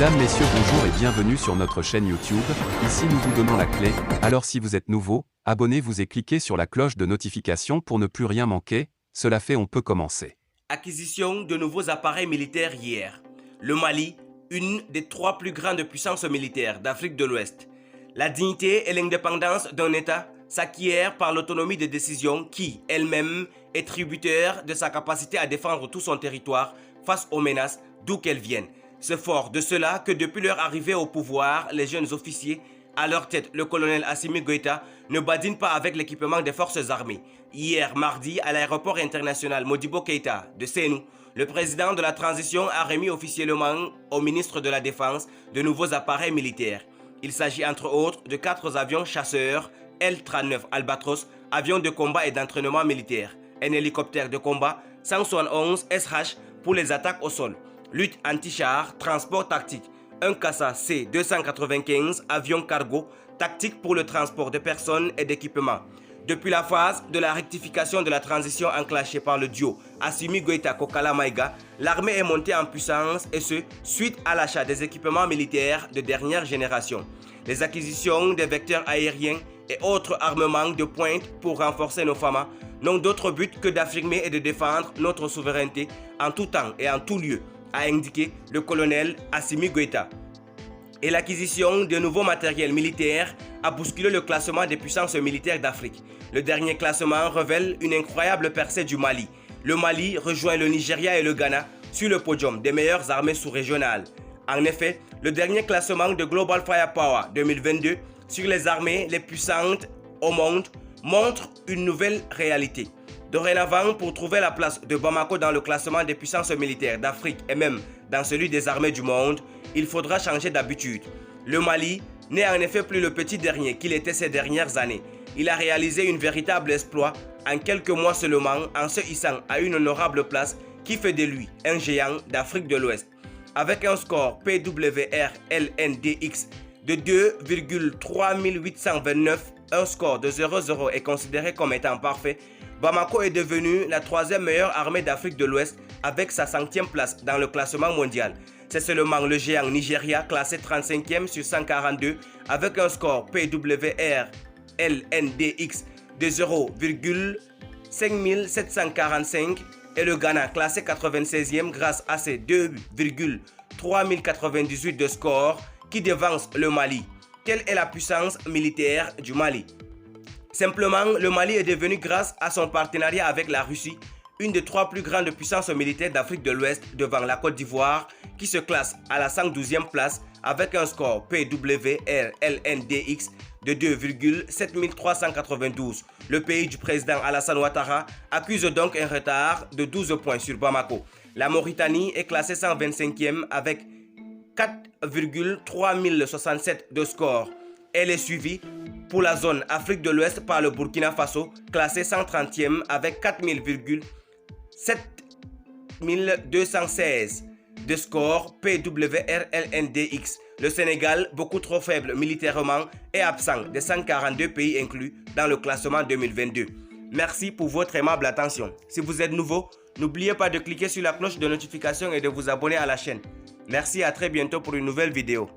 Mesdames, Messieurs, bonjour et bienvenue sur notre chaîne YouTube. Ici nous vous donnons la clé, alors si vous êtes nouveau, abonnez-vous et cliquez sur la cloche de notification pour ne plus rien manquer. Cela fait, on peut commencer. Acquisition de nouveaux appareils militaires hier. Le Mali, une des 3 plus grandes puissances militaires d'Afrique de l'Ouest. La dignité et l'indépendance d'un État s'acquièrent par l'autonomie de décision qui, elle-même, est tributaire de sa capacité à défendre tout son territoire face aux menaces d'où qu'elles viennent. C'est fort de cela que depuis leur arrivée au pouvoir, les jeunes officiers, à leur tête le colonel Assimi Goïta, ne badinent pas avec l'équipement des forces armées. Hier, mardi, à l'aéroport international Modibo Keïta de Sénou, le président de la transition a remis officiellement au ministre de la Défense de nouveaux appareils militaires. Il s'agit entre autres de 4 avions chasseurs L-39 Albatros, avions de combat et d'entraînement militaire, un hélicoptère de combat 171 SH pour les attaques au sol, lutte anti-char, transport tactique, un Kasa C-295 avion cargo tactique pour le transport de personnes et d'équipements. Depuis la phase de la rectification de la transition enclenchée par le duo Assimi Goïta-Kokala Maïga, l'armée est montée en puissance et ce, suite à l'achat des équipements militaires de dernière génération. Les acquisitions des vecteurs aériens et autres armements de pointe pour renforcer nos FAMA n'ont d'autre but que d'affirmer et de défendre notre souveraineté en tout temps et en tout lieu, a indiqué le colonel Assimi Goïta. Et l'acquisition de nouveaux matériels militaires a bousculé le classement des puissances militaires d'Afrique. Le dernier classement révèle une incroyable percée du Mali. Le Mali rejoint le Nigeria et le Ghana sur le podium des meilleures armées sous-régionales. En effet, le dernier classement de Global Firepower 2022 sur les armées les puissantes au monde montre une nouvelle réalité. Dorénavant, pour trouver la place de Bamako dans le classement des puissances militaires d'Afrique et même dans celui des armées du monde, il faudra changer d'habitude. Le Mali n'est en effet plus le petit dernier qu'il était ces dernières années. Il a réalisé un véritable exploit en quelques mois seulement en se hissant à une honorable place qui fait de lui un géant d'Afrique de l'Ouest. Avec un score PWR-LNDX de 2,3829, un score de 0,0 est considéré comme étant parfait. Bamako est devenue la 3e meilleure armée d'Afrique de l'Ouest avec sa 100e place dans le classement mondial. C'est seulement le géant Nigeria classé 35e sur 142 avec un score PWR-LNDX de 0,5745 et le Ghana classé 96e grâce à ses 2,3098 de score qui devance le Mali. Quelle est la puissance militaire du Mali? Simplement, le Mali est devenu, grâce à son partenariat avec la Russie, une des 3 plus grandes puissances militaires d'Afrique de l'Ouest devant la Côte d'Ivoire qui se classe à la 112e place avec un score PWR-LNDX de 2,7392. Le pays du président Alassane Ouattara accuse donc un retard de 12 points sur Bamako. La Mauritanie est classée 125e avec 4,3067 de score. Elle est suivie pour la zone Afrique de l'Ouest par le Burkina Faso, classé 130e avec 4,7216 de score PWR-LNDX. Le Sénégal, beaucoup trop faible militairement, est absent des 142 pays inclus dans le classement 2022. Merci pour votre aimable attention. Si vous êtes nouveau, n'oubliez pas de cliquer sur la cloche de notification et de vous abonner à la chaîne. Merci, à très bientôt pour une nouvelle vidéo.